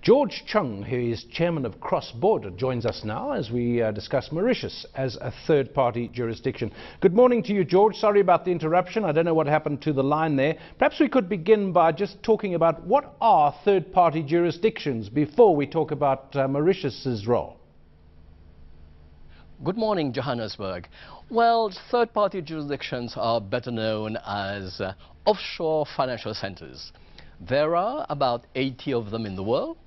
George Chung, who is chairman of Kross Border, joins us now as we discuss Mauritius as a third-party jurisdiction. Good morning to you, George. Sorry about the interruption. I don't know what happened to the line there. Perhaps we could begin by just talking about what are third-party jurisdictions before we talk about Mauritius's role. Good morning, Johannesburg. Well, third-party jurisdictions are better known as offshore financial centers. There are about 80 of them in the world.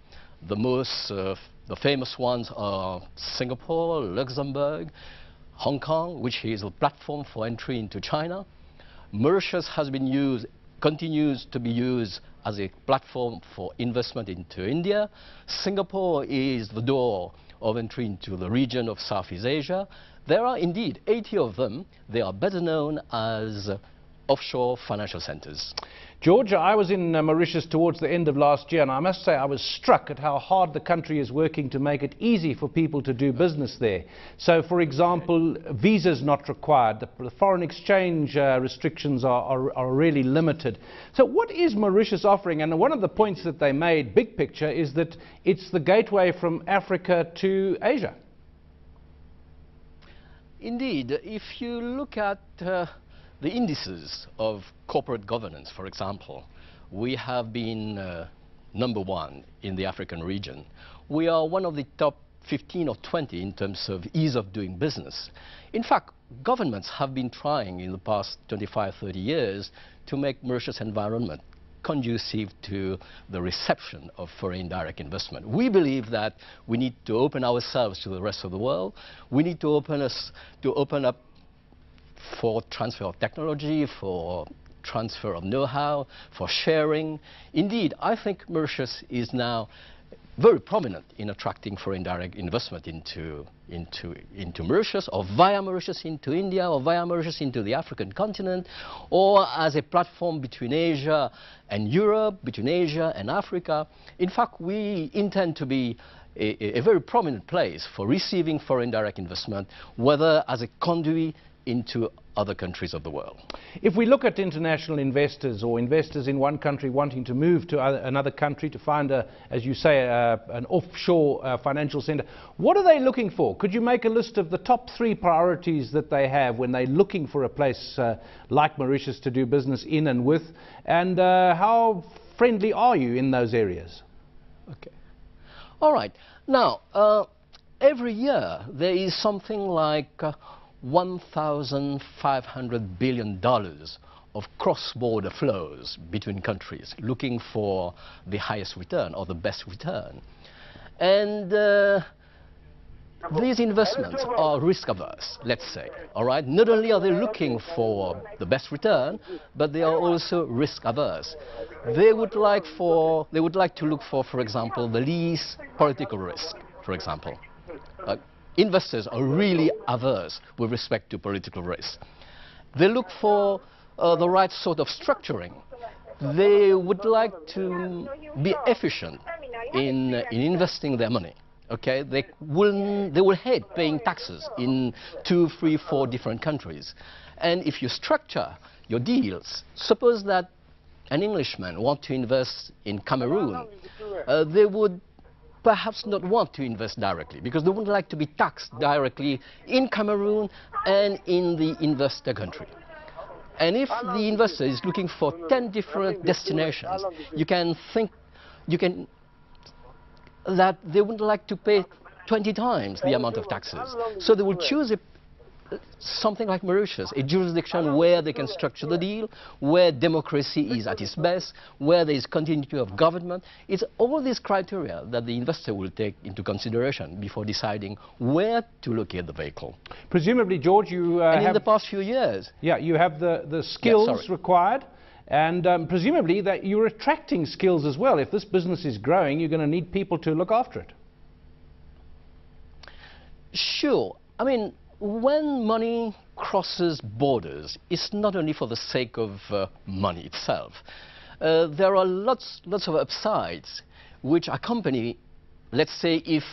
The famous ones are Singapore, Luxembourg, Hong Kong, which is a platform for entry into China. Mauritius has been used, continues to be used as a platform for investment into India. Singapore is the door of entry into the region of Southeast Asia. There are indeed 80 of them. They are better known as offshore financial centers. George, I was in Mauritius towards the end of last year, and I must say I was struck at how hard the country is working to make it easy for people to do business there. So, for example, visas not required. The foreign exchange restrictions are really limited. So what is Mauritius offering? And one of the points that they made, big picture, is that it's the gateway from Africa to Asia. Indeed, if you look at the indices of corporate governance, for example, we have been #1 in the African region. We are one of the top 15 or 20 in terms of ease of doing business. In fact, governments have been trying in the past 25, 30 years to make Mauritius environment conducive to the reception of foreign direct investment. We believe that we need to open ourselves to the rest of the world. We need to open up for transfer of technology, for transfer of know-how, for sharing. Indeed, I think Mauritius is now very prominent in attracting foreign direct investment into Mauritius, or via Mauritius into India, or via Mauritius into the African continent, or as a platform between Asia and Europe, between Asia and Africa. In fact, we intend to be a very prominent place for receiving foreign direct investment, whether as a conduit into other countries of the world. If we look at international investors or investors in one country wanting to move to another country to find, as you say, an offshore financial center, what are they looking for? Could you make a list of the top 3 priorities that they have when they're looking for a place like Mauritius to do business in and with? And how friendly are you in those areas? Okay. All right. Now, every year there is something like $1,500 billion of cross-border flows between countries looking for the highest return or the best return. And these investments are risk-averse, let's say. All right? Not only are they looking for the best return, but they are also risk-averse. They would like to look for example, the least political risk, for example. Investors are really averse with respect to political risk. They look for the right sort of structuring. They would like to be efficient in investing their money. Okay? They will hate paying taxes in 2, 3, 4 different countries. And if you structure your deals, suppose that an Englishman wants to invest in Cameroon, they would perhaps not want to invest directly because they wouldn't like to be taxed directly in Cameroon and in the investor country. And if the investor is looking for 10 different destinations, you can think that they wouldn't like to pay 20 times the amount of taxes. So they will choose something like Mauritius, a jurisdiction where they can structure the deal, where democracy is at its best, where there is continuity of government. It's all these criteria that the investor will take into consideration before deciding where to locate the vehicle. Presumably, George, you and in the past few years. Yeah, you have the skills required, and presumably that you're attracting skills as well. If this business is growing, you're going to need people to look after it. Sure. I mean, when money crosses borders, it's not only for the sake of money itself. There are lots of upsides which accompany, let's say, if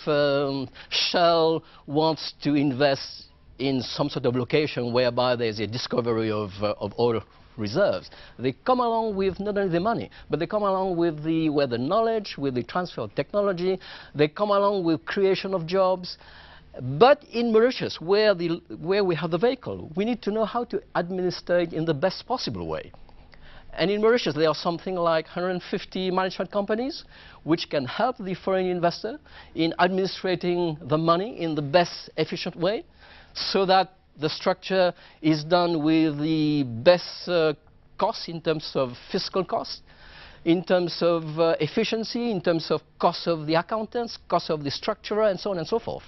Shell wants to invest in some sort of location whereby there's a discovery of oil reserves. They come along with not only the money, but they come along with the knowledge, with the transfer of technology. They come along with creation of jobs. But in Mauritius, where we have the vehicle, we need to know how to administer it in the best possible way. And in Mauritius, there are something like 150 management companies which can help the foreign investor in administrating the money in the best efficient way, so that the structure is done with the best cost in terms of fiscal cost, in terms of efficiency, in terms of cost of the accountants, cost of the structurer, and so on and so forth.